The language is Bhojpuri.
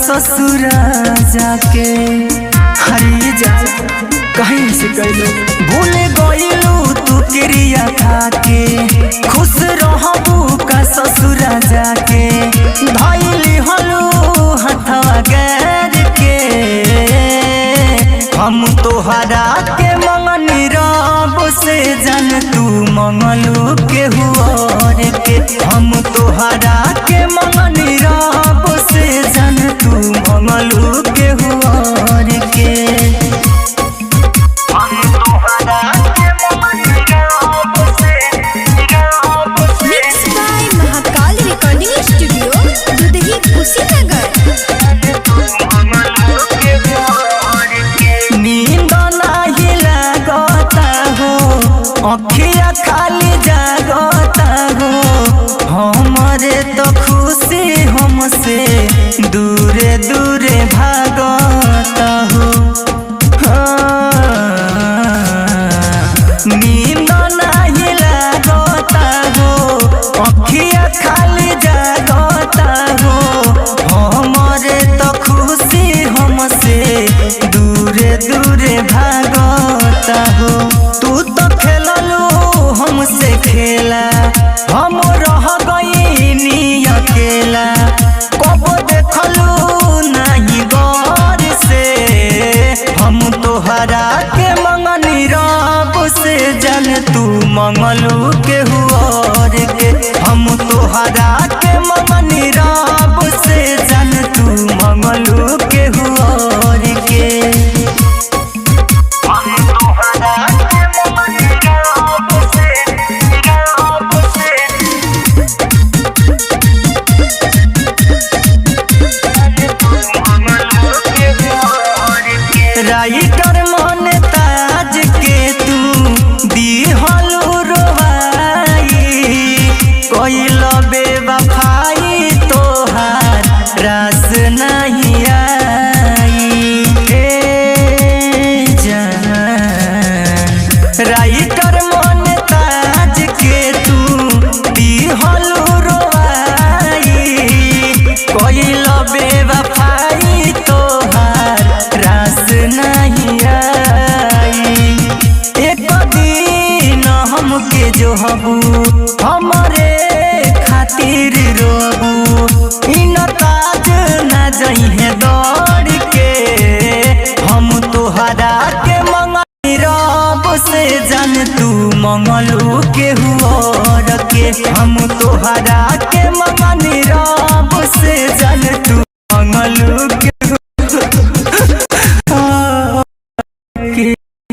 ससुरा जाके हरी जा कहीं से कहलो भूल गइलू तू क्रिया खाके खुश रहबू का ससुरा जाके धइली हलू हथवा गैर के हम तोहरा के मंगनी रब से जान तू मंगलू के हुआर के हम तोहरा के मंगनी रब से जान तू मंगलू के हुआर के हम तोहरा के मंगनी रब से mix by Mahakal recording studio Dudhahi Kushinagar. अखिया खाली जागता हो हमारे तो खुशी हमसे दूरे दूरे भागता हो नींद नहीं लागता हो अखिया खाली जागता हो हमारे तो खुशी हमसे दूरे दूरे भागता हो तू तो हमसे खेला हम रह गईनी अकेला कब देखलू नहीं गौर से हम तोहरा के मंगनी रब से जान तू मंगलू के हुआर के हम तोहरा के मंगनी रब से जान तू मंगलू के हुआर के राइटर मन ताज के तू दिहलू रोवाई कोइल बेवफाई तोहार रास नहीं आई जान राइटर मन ताज के तू दिहलू रोवाई कोइल बेवफाई तोहार रास नहीं आई एक दिन हमके जो हबू हमारे खातिर रोबू इन ताज न जइहे दौड़ के हम तोहरा के मंगनी रब से जान तू मंगलू के हुआर के हम तोहरा के